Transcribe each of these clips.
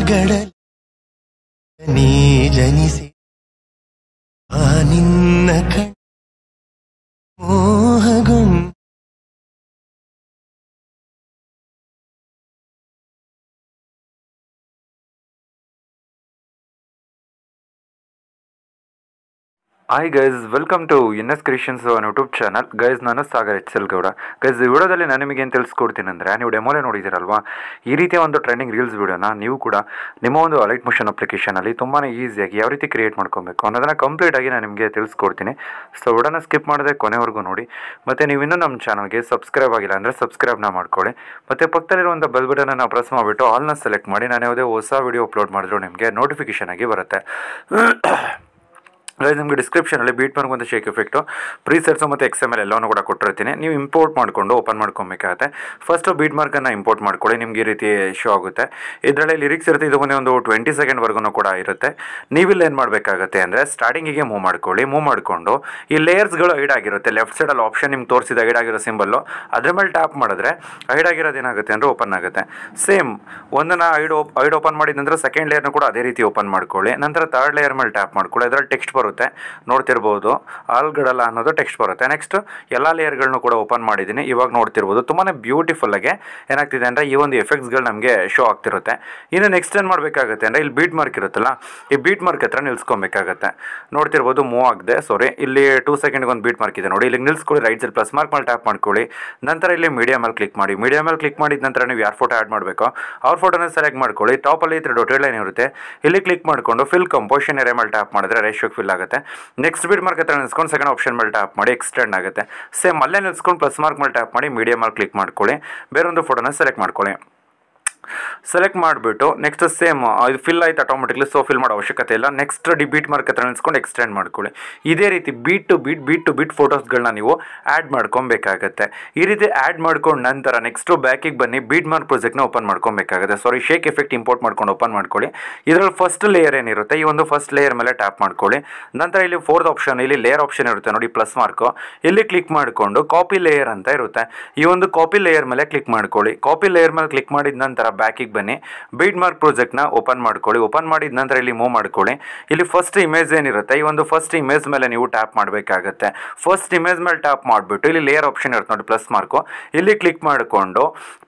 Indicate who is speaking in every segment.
Speaker 1: ಕಣ್ಗಳಲ್ಲಿ ನೀ ಜನಿಸಿ ಆ ನಿನ್ನ ಕಣ್ ಮೋಹಗೊಂಡು
Speaker 2: hi guys, welcome to NS creations YouTube channel. Guys, ನಾನು ಸಾಗರ್ ಎಚ್.ಎಲ್. ಗೌಡ. ಗೈಸ್, ಈ ವಿಡಿಯೋದಲ್ಲಿ ನಾನು ನಿಮಗೆ ಏನು ತಿಳಿಸ್ಕೊಡ್ತೀನಿ ಅಂದರೆ, ನೀವು ಡೆಮೋಲೆ ನೋಡಿದ್ದೀರಲ್ವಾ, ಈ ರೀತಿಯ ಒಂದು ಟ್ರೆಂಡಿಂಗ್ ರೀಲ್ಸ್ ವಿಡಿಯೋನ ನೀವು ಕೂಡ ನಿಮ್ಮ ಒಂದು ಅಲೈಟ್ ಮೋಷನ್ ಅಪ್ಲಿಕೇಶನಲ್ಲಿ ತುಂಬಾ ಈಸಿಯಾಗಿ ಯಾವ ರೀತಿ ಕ್ರಿಯೇಟ್ ಮಾಡ್ಕೊಬೇಕು ಅನ್ನೋದನ್ನು ಕಂಪ್ಲೀಟಾಗಿ ನಾನು ನಿಮಗೆ ತಿಳಿಸ್ಕೊಡ್ತೀನಿ. ಸೊ ವಿಡಿಯೋನ ಸ್ಕಿಪ್ ಮಾಡದೆ ಕೊನೆವರೆಗೂ ನೋಡಿ. ಮತ್ತು ನೀವು ಇನ್ನೂ ನಮ್ಮ ಚಾನಲ್ಗೆ ಸಬ್ಸ್ಕ್ರೈಬ್ ಆಗಿಲ್ಲ ಅಂದರೆ ಸಬ್ಸ್ಕ್ರೈಬ್ನ ಮಾಡ್ಕೊಳ್ಳಿ. ಮತ್ತು ಪಕ್ಕದಲ್ಲಿರುವಂಥ ಬೆಲ್ ಬಟನನ್ನು ಪ್ರೆಸ್ ಮಾಡಿಬಿಟ್ಟು ಆಲ್ನ ಸೆಲೆಕ್ಟ್ ಮಾಡಿ ನಾನು ಯಾವುದೇ ಹೊಸ ವಿಡಿಯೋ ಅಪ್ಲೋಡ್ ಮಾಡಿದ್ರು ನಿಮಗೆ ನೋಟಿಫಿಕೇಷನ್ ಆಗಿ ಬರುತ್ತೆ. ನಿಮಗೆ ಡಿಸ್ಕ್ರಿಪ್ಷನಲ್ಲಿ ಬೀಟ್ ಮಾರ್ಕ್ ಮತ್ತು ಶೇಕ್ ಎಫೆಕ್ಟು ಪ್ರೀಸೆಟ್ಸು ಮತ್ತು XML ಎಲ್ಲವನ್ನೂ ಕೂಡ ಕೊಟ್ಟಿರ್ತೀನಿ. ನೀವು ಇಂಪೋರ್ಟ್ ಮಾಡಿಕೊಂಡು ಓಪನ್ ಮಾಡ್ಕೊಬೇಕಾಗತ್ತೆ. ಫಸ್ಟು ಬೀಟ್ ಮಾರ್ಕನ್ನು ಇಂಪೋರ್ಟ್ ಮಾಡ್ಕೊಳ್ಳಿ. ನಿಮ್ಗೆ ಈ ರೀತಿ ಶೋ ಆಗುತ್ತೆ. ಇದರಲ್ಲಿ ಲಿರಿಕ್ಸ್ ಇರುತ್ತೆ. ಇದು ಒಂದು 20 ಸೆಕೆಂಡ್ವರೆಗೂ ಕೂಡ ಇರುತ್ತೆ. ನೀವಿಲ್ಲಿ ಏನು ಮಾಡಬೇಕಾಗತ್ತೆ ಅಂದರೆ, ಸ್ಟಾರ್ಟಿಂಗಿಗೆ ಮೂವ್ ಮಾಡ್ಕೊಳ್ಳಿ. ಮೂವ್ ಮಾಡಿಕೊಂಡು ಈ ಲೇಯರ್ಸ್ಗಳು ಐಡ್ ಆಗಿರುತ್ತೆ. ಲೆಫ್ಟ್ ಸೈಡಲ್ಲಿ ಆಪ್ಷನ್ ನಿಮ್ಗೆ ತೋರಿಸಿದ ಐಡ್ ಆಗಿರೋ ಸಿಂಬಲ್ಲು, ಅದ್ರ ಮೇಲೆ ಟ್ಯಾಪ್ ಮಾಡಿದ್ರೆ ಐಡ್ ಆಗಿರೋದು ಏನಾಗುತ್ತೆ ಅಂದರೆ ಓಪನ್ ಆಗುತ್ತೆ. ಸೇಮ್ ಒಂದನ್ನು ಐಡ್ ಓಪನ್ ಮಾಡಿದ ನಂತರ ಸೆಕೆಂಡ್ ಲೇಯರ್ನ ಕೂಡ ಅದೇ ರೀತಿ ಓಪನ್ ಮಾಡ್ಕೊಳ್ಳಿ. ನಂತರ ಥರ್ಡ್ ಲೇಯರ್ ಮೇಲೆ ಟ್ಯಾಪ್ ಮಾಡ್ಕೊಳ್ಳಿ. ಅದರಲ್ಲಿ ಟೆಕ್ಸ್ಟ್ ಬರುತ್ತೆ, ನೋಡ್ತಿರ್ಬೋದು. ಆಲ್ಗಡಲ್ಲ ಅನ್ನೋದು ಟೆಕ್ಸ್ಟ್ ಬರುತ್ತೆ. ನೆಕ್ಸ್ಟ್ ಎಲ್ಲ ಲೇಯರ್ಗಳನ್ನು ಕೂಡ ಓಪನ್ ಮಾಡಿದ್ದೀನಿ. ಇವಾಗ ನೋಡ್ತಿರ್ಬೋದು ತುಂಬಾ ಬ್ಯೂಟಿಫುಲ್ಲಾಗಿ ಏನಾಗ್ತಿದೆ ಅಂದರೆ ಈ ಒಂದು ಎಫೆಕ್ಟ್ಸ್ಗಳು ನಮಗೆ ಶೋ ಆಗ್ತಿರುತ್ತೆ. ಇನ್ನು ನೆಕ್ಸ್ಟ್ ಏನು ಮಾಡಬೇಕಾಗುತ್ತೆ ಅಂದರೆ, ಇಲ್ಲಿ ಬೀಟ್ ಮಾರ್ಕ್ ಇರುತ್ತಲ್ಲ, ಈ ಬೀಟ್ ಮಾರ್ಕ್ ಹತ್ರ ನಿಲ್ಸ್ಕೊಬೇಕಾಗತ್ತೆ. ನೋಡ್ತಿರ್ಬೋದು ಮೂವ್ ಆಗಿದೆ. ಇಲ್ಲಿ 2 ಸೆಕೆಂಡ್ಗೆ ಒಂದು ಬೀಟ್ ಮಾರ್ಕ್ ಇದೆ ನೋಡಿ. ಇಲ್ಲಿ ನಿಲ್ಸ್ಕೊಳ್ಳಿ. ರೈಟ್ ಸೈಡ್ ಪ್ಲಸ್ ಮಾರ್ಕ್ ಮೇಲೆ ಟ್ಯಾಪ್ ಮಾಡ್ಕೊಳ್ಳಿ. ನಂತರ ಇಲ್ಲಿ ಮೀಡಿಯಾ ಮೇಲೆ ಕ್ಲಿಕ್ ಮಾಡಿ. ಮೀಡಿಯಾ ಮೇಲೆ ಕ್ಲಿಕ್ ಮಾಡಿದ ನಂತರ ನೀವು ಯಾರು ಫೋಟೋ ಆ್ಯಡ್ ಮಾಡಬೇಕು ಅವ್ರ ಫೋಟೋನ ಸೆಲೆಕ್ಟ್ ಮಾಡ್ಕೊಳ್ಳಿ. ಟಾಪಲ್ಲಿ 3 ಡೊಟೆಡ್ ಲೈನ್ ಇರುತ್ತೆ. ಇಲ್ಲಿ ಕ್ಲಿಕ್ ಮಾಡಿಕೊಂಡು ಫಿಲ್ ಕಂಪೋಸಿಷನ್ ಏರಿಯಾ ಮೇಲೆ ಟ್ಯಾಪ್ ಮಾಡಿದ್ರೆ ರೇಷಿಯೋಗೆ ಫಿಲ್ ಆಗುತ್ತೆ. ನೆಕ್ಸ್ಟ್ ಬೀಟ್ ಮಾರ್ಕ್ ಹತ್ರ ನಿಲ್ಸ್ಕೊಂಡು ಸೆಕೆಂಡ್ ಆಪ್ಷನ್ ಮೇಲೆ ಟ್ಯಾಪ್ ಮಾಡಿ ಎಕ್ಸ್ಟೆಂಡ್ ಆಗುತ್ತೆ. ಸೇಮ್ ಅಲ್ಲೇ ನಿಲ್ಸ್ಕೊಂಡು ಪ್ಲಸ್ ಮಾರ್ಕ್ ಮೇಲೆ ಟ್ಯಾಪ್ ಮಾಡಿ ಮೀಡಿಯಾ ಮೇಲೆ ಕ್ಲಿಕ್ ಮಾಡ್ಕೊಳ್ಳಿ. ಬೇರೊಂದು ಫೋಟೋನ ಸೆಲೆಕ್ಟ್ ಮಾಡ್ಕೊಳ್ಳಿ. ಸೆಲೆಕ್ಟ್ ಮಾಡಿಬಿಟ್ಟು ನೆಕ್ಸ್ಟ್ ಸೇಮ್ ಇದು ಫಿಲ್ ಆಯ್ತು ಆಟೋಮೆಟಿಕ್ಲಿ. ಸೊ ಫಿಲ್ ಮಾಡೋ ಅವಶ್ಯಕತೆ ಇಲ್ಲ. ನೆಕ್ಸ್ಟ್ ಬೀಟ್ ಮಾರ್ಕ್ ಹತ್ರ ನಿಲ್ಸ್ಕೊಂಡು ಎಕ್ಸ್ಟೆಂಡ್ ಮಾಡ್ಕೊಳ್ಳಿ. ಇದೇ ರೀತಿ ಬೀಟ್ ಟು ಬೀಟ್ ಫೋಟೋಸ್ಗಳನ್ನ ನೀವು ಆ್ಯಡ್ ಮಾಡ್ಕೊಬೇಕಾಗತ್ತೆ. ಈ ರೀತಿ ಆ್ಯಡ್ ಮಾಡ್ಕೊಂಡು ನಂತರ ನೆಕ್ಸ್ಟು ಬ್ಯಾಕಿಗೆ ಬನ್ನಿ. ಬೀಟ್ ಮಾರ್ಕ್ ಪ್ರಾಜೆಕ್ಟ್ನ ಓಪನ್ ಮಾಡ್ಕೊಬೇಕಾಗುತ್ತೆ. ಶೇಕ್ ಎಫೆಕ್ಟ್ ಇಂಪೋರ್ಟ್ ಮಾಡ್ಕೊಂಡು ಓಪನ್ ಮಾಡ್ಕೊಳ್ಳಿ. ಇದರಲ್ಲಿ ಫಸ್ಟ್ ಲೇಯರ್ ಏನಿರುತ್ತೆ, ಈ ಒಂದು ಫಸ್ಟ್ ಲೇಯರ್ ಮೇಲೆ ಟ್ಯಾಪ್ ಮಾಡ್ಕೊಳ್ಳಿ. ನಂತರ ಇಲ್ಲಿ 4th ಆಪ್ಷನ್, ಇಲ್ಲಿ ಲೇಯರ್ ಆಪ್ಷನ್ ಇರುತ್ತೆ ನೋಡಿ, ಪ್ಲಸ್ ಮಾರ್ಕು. ಇಲ್ಲಿ ಕ್ಲಿಕ್ ಮಾಡಿಕೊಂಡು ಕಾಪಿ ಲೇಯರ್ ಅಂತ ಇರುತ್ತೆ. ಈ ಒಂದು ಕಾಪಿ ಲೇಯರ್ ಮೇಲೆ ಕ್ಲಿಕ್ ಮಾಡ್ಕೊಳ್ಳಿ. ಕಾಪಿ ಲೇಯರ್ ಮೇಲೆ ಕ್ಲಿಕ್ ಮಾಡಿದ ನಂತರ ಬ್ಯಾಕಿಗೆ ಬನ್ನಿ. ಬೀಟ್ ಮಾರ್ಕ್ ಪ್ರಾಜೆಕ್ಟ್ನ ಓಪನ್ ಮಾಡ್ಕೊಳ್ಳಿ. ಓಪನ್ ಮಾಡಿದ ನಂತರ ಇಲ್ಲಿ ಮೂವ್ ಮಾಡ್ಕೊಳ್ಳಿ. ಇಲ್ಲಿ ಫಸ್ಟ್ ಇಮೇಜ್ ಏನಿರುತ್ತೆ, ಈ ಒಂದು ಫಸ್ಟ್ ಇಮೇಜ್ ಮೇಲೆ ನೀವು ಟ್ಯಾಪ್ ಮಾಡಬೇಕಾಗತ್ತೆ. ಫಸ್ಟ್ ಇಮೇಜ್ ಮೇಲೆ ಟ್ಯಾಪ್ ಮಾಡಿಬಿಟ್ಟು ಇಲ್ಲಿ ಲೇಯರ್ ಆಪ್ಷನ್ ಇರುತ್ತೆ ನೋಡಿ, ಪ್ಲಸ್ ಮಾರ್ಕು. ಇಲ್ಲಿ ಕ್ಲಿಕ್ ಮಾಡಿಕೊಂಡು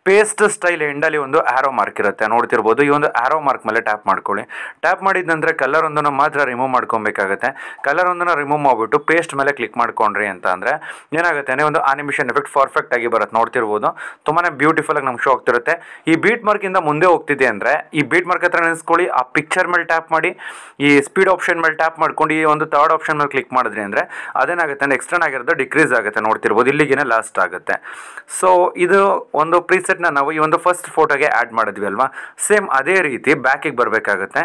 Speaker 2: ಪೇಸ್ಟ್ ಸ್ಟೈಲ್ ಎಂಡಲ್ಲಿ ಒಂದು ಆರೋ ಮಾರ್ಕ್ ಇರುತ್ತೆ ನೋಡ್ತಿರ್ಬೋದು. ಈ ಒಂದು ಆರೋ ಮಾರ್ಕ್ ಮೇಲೆ ಟ್ಯಾಪ್ ಮಾಡ್ಕೊಳ್ಳಿ. ಟ್ಯಾಪ್ ಮಾಡಿದ ನಂತರ ಕಲರ್ ಒಂದನ್ನು ಮಾತ್ರ ರಿಮೂವ್ ಮಾಡ್ಕೊಬೇಕಾಗತ್ತೆ. ಕಲರ್ ಒಂದನ್ನು ರಿಮೂವ್ ಮಾಡಿಬಿಟ್ಟು ಪೇಸ್ಟ್ ಮೇಲೆ ಕ್ಲಿಕ್ ಮಾಡ್ಕೊಂಡ್ರಿ ಅಂತ ಅಂದರೆ ಏನಾಗುತ್ತೆ ಅಂದರೆ ಒಂದು ಆನಿಮೇಷನ್ ಎಫೆಕ್ಟ್ ಪರ್ಫೆಕ್ಟ್ ಆಗಿ ಬರುತ್ತೆ. ನೋಡ್ತಿರ್ಬೋದು ತುಂಬಾ ಬ್ಯೂಟಿಫುಲ್ ಆಗಿ ನಮ್ಗೆ ಶೋ ಆಗ್ತಿರುತ್ತೆ. ಈ ಬೀಟ್ ಮಾರ್ಕಿಂದ ಮುಂದೆ ಹೋಗ್ತಿದೆ ಅಂದರೆ ಈ ಬೀಟ್ ಮಾರ್ಕ್ ಹತ್ರ ನಿಲ್ಸ್ಕೊಳ್ಳಿ. ಆ ಪಿಕ್ಚರ್ ಮೇಲೆ ಟ್ಯಾಪ್ ಮಾಡಿ ಈ ಸ್ಪೀಡ್ ಆಪ್ಷನ್ ಮೇಲೆ ಟ್ಯಾಪ್ ಮಾಡ್ಕೊಂಡು ಈ ಒಂದು ಥರ್ಡ್ ಆಪ್ಷನ್ ಮೇಲೆ ಕ್ಲಿಕ್ ಮಾಡಿದ್ರಿ ಅಂದರೆ ಅದೇನಾಗುತ್ತೆ ಅಂದರೆ ಎಕ್ಸ್ಟರ್ನ್ ಆಗಿರೋದು ಡಿಕ್ರೀಸ್ ಆಗುತ್ತೆ. ನೋಡ್ತಿರ್ಬೋದು ಇಲ್ಲಿಗೇನೆ ಲಾಸ್ಟ್ ಆಗುತ್ತೆ. ಸೊ ಇದು ಒಂದು ಪ್ರೀಸೆಟ್ನ ನಾವು ಈ ಒಂದು ಫಸ್ಟ್ ಫೋಟೋಗೆ ಆ್ಯಡ್ ಮಾಡಿದ್ವಿ ಅಲ್ವಾ. ಸೇಮ್ ಅದೇ ರೀತಿ ಬ್ಯಾಕಿಗೆ ಬರಬೇಕಾಗುತ್ತೆ.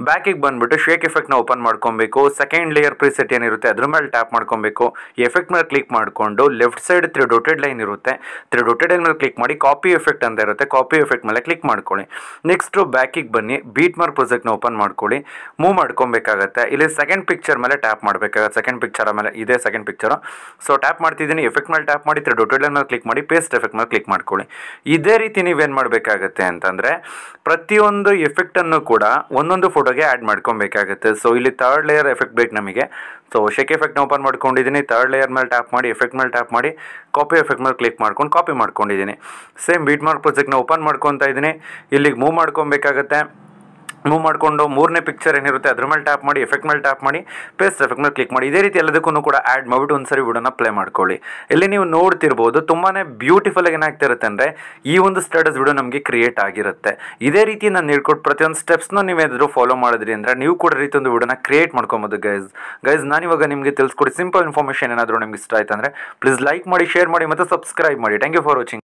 Speaker 2: ಬ್ಯಾಕಿಗೆ ಬಂದುಬಿಟ್ಟು ಶೇಕ್ ಎಫೆಕ್ಟ್ನ ಓಪನ್ ಮಾಡ್ಕೊಬೇಕು. ಸೆಕೆಂಡ್ ಲೇಯರ್ ಪ್ರೀಸೆಟ್ ಏನಿರುತ್ತೆ ಅದ್ರ ಮೇಲೆ ಟ್ಯಾಪ್ ಮಾಡ್ಕೊಬೇಕು. ಈ ಎಫೆಕ್ಟ್ ಮೇಲೆ ಕ್ಲಿಕ್ ಮಾಡಿಕೊಂಡು ಲೆಫ್ಟ್ ಸೈಡ್ 3 ಡೊಟೆಡ್ ಲೈನ್ ಇರುತ್ತೆ. 3 ಡೊಟೆಡ್ ಲೈನ್ ಮೇಲೆ ಕ್ಲಿಕ್ ಮಾಡಿ ಕಾಪಿ ಎಫೆಕ್ಟ್ ಅಂತ ಇರುತ್ತೆ. ಕಾಪಿ ಎಫೆಕ್ಟ್ ಮೇಲೆ ಕ್ಲಿಕ್ ಮಾಡ್ಕೊಳ್ಳಿ. ನೆಕ್ಸ್ಟು ಬ್ಯಾಕಿಗೆ ಬನ್ನಿ. ಬೀಟ್ ಮಾರ್ಕ್ ಪ್ರಾಜೆಕ್ಟ್ನ ಓಪನ್ ಮಾಡ್ಕೊಳ್ಳಿ. ಮೂವ್ ಮಾಡ್ಕೊಬೇಕಾಗತ್ತೆ. ಇಲ್ಲಿ ಸೆಕೆಂಡ್ ಪಿಕ್ಚರ್ ಮೇಲೆ ಟ್ಯಾಪ್ ಮಾಡಬೇಕಾಗತ್ತೆ. ಸೆಕೆಂಡ್ ಪಿಕ್ಚರ್ ಮೇಲೆ ಇದೆ ಸೆಕೆಂಡ್ ಪಿಕ್ಚರು. ಸೊ ಟ್ಯಾಪ್ ಮಾಡ್ತಿದ್ದೀನಿ. ಎಫೆಕ್ಟ್ ಮೇಲೆ ಟ್ಯಾಪ್ ಮಾಡಿ 3 ಡೊಟೆಡ್ ಲೈನ್ ಮೇಲೆ ಕ್ಲಿಕ್ ಮಾಡಿ ಪೇಸ್ಟ್ ಎಫೆಕ್ಟ್ ಮೇಲೆ ಕ್ಲಿಕ್ ಮಾಡ್ಕೊಳ್ಳಿ. ಇದೇ ರೀತಿ ನೀವೇನು ಮಾಡಬೇಕಾಗತ್ತೆ ಅಂತಂದರೆ ಪ್ರತಿಯೊಂದು ಎಫೆಕ್ಟನ್ನು ಕೂಡ ಒಂದೊಂದು ಫೋಟೋಗೆ ಆ್ಯಡ್ ಮಾಡ್ಕೊಬೇಕಾಗತ್ತೆ. ಸೊ ಇಲ್ಲಿ ಥರ್ಡ್ ಲೇಯರ್ ಎಫೆಕ್ಟ್ ಬೇಕು ನಮಗೆ. ಶೇಕ್ ಎಫೆಕ್ಟ್ನ ಓಪನ್ ಮಾಡ್ಕೊಂಡಿದ್ದೀನಿ. ಥರ್ಡ್ ಲೇಯರ್ ಮೇಲೆ ಟ್ಯಾಪ್ ಮಾಡಿ ಎಫೆಕ್ಟ್ ಮೇಲೆ ಟ್ಯಾಪ್ ಮಾಡಿ ಕಾಪಿ ಎಫೆಕ್ಟ್ ಮೇಲೆ ಕ್ಲಿಕ್ ಮಾಡ್ಕೊಂಡು ಕಾಪಿ ಮಾಡ್ಕೊಂಡಿದ್ದೀನಿ. ಸೇಮ್ ಬೀಟ್ ಮಾರ್ಕ್ ಪ್ರಾಜೆಕ್ಟ್ನ ಓಪನ್ ಮಾಡ್ಕೊತಾ ಇದ್ದೀನಿ. ಇಲ್ಲಿಗೆ ಮೂವ್ ಮಾಡ್ಕೊಬೇಕಾಗತ್ತೆ. ಮೂವ್ ಮಾಡಿಕೊಂಡು 3ನೇ ಪಿಕ್ಚರ್ ಏನಿರುತ್ತೆ ಅದ್ರ ಮೇಲೆ ಟ್ಯಾಪ್ ಮಾಡಿ ಎಫೆಕ್ಟ್ ಮೇಲೆ ಟ್ಯಾಪ್ ಮಾಡಿ ಪೇಸ್ಟ್ ಎಫೆಕ್ಟ್ ಮೇಲೆ ಕ್ಲಿಕ್ ಮಾಡಿ. ಇದೇ ರೀತಿ ಎಲ್ಲದಕ್ಕೂ ಕೂಡ ಆ್ಯಡ್ ಮಾಡಿಬಿಟ್ಟು ಒಂದ್ಸರಿ ವಿಡಿಯೋನ ಪ್ಲೇ ಮಾಡ್ಕೊಳ್ಳಿ. ಇಲ್ಲಿ ನೀವು ನೋಡ್ತಿರ್ಬೋದು ತುಂಬಾ ಬ್ಯೂಟಿಫುಲ್ ಆಗಿ ಏನಾಗ್ತಿರುತ್ತೆ ಅಂದರೆ ಈ ಒಂದು ಸ್ಟೇಟಸ್ ವಿಡಿಯೋ ನಮಗೆ ಕ್ರಿಯೇಟ್ ಆಗಿರುತ್ತೆ. ಇದೇ ರೀತಿ ನಾನು ಹೇಳ್ಕೊಟ್ಟು ಪ್ರತಿಯೊಂದು ಸ್ಟೆಪ್ಸ್ನ ನೀವೇನಾದರೂ ಫಾಲೋ ಮಾಡಿದ್ರಿ ಅಂದರೆ ನೀವು ಕೂಡ ರೀತಿ ಒಂದು ವಿಡಿಯೋನ ಕ್ರಿಯೇಟ್ ಮಾಡ್ಕೊಬೋದು. ಗೈಸ್ ನಾನಿವಾಗ ನಿಮಗೆ ತಿಳಿಸ್ಕೊಡಿ ಸಿಂಪಲ್ ಇನ್ಫಾರ್ಮೇಷನ್ ಏನಾದರೂ ನಿಮ್ಗೆ ಇಷ್ಟ ಆಯ್ತು ಅಂದರೆ ಪ್ಲೀಸ್ ಲೈಕ್ ಮಾಡಿ, ಶೇರ್ ಮಾಡಿ ಮತ್ತು ಸಬ್ಸ್ಕ್ರೈಬ್ ಮಾಡಿ. Thank you for watching.